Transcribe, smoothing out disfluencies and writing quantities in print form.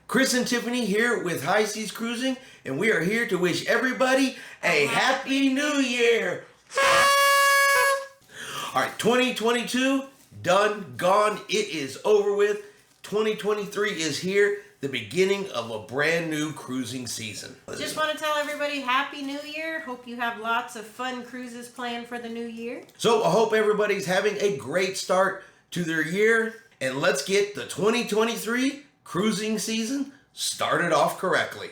Chris and Tiffany here with High Seas Cruising, and we are here to wish everybody a Happy New Year. All right, 2022, done, gone, it is over with. 2023 is here, the beginning of a brand new cruising season. Just want to tell everybody Happy New Year. Hope you have lots of fun cruises planned for the new year. So I hope everybody's having a great start to their year, and let's get the 2023 cruising season started off correctly.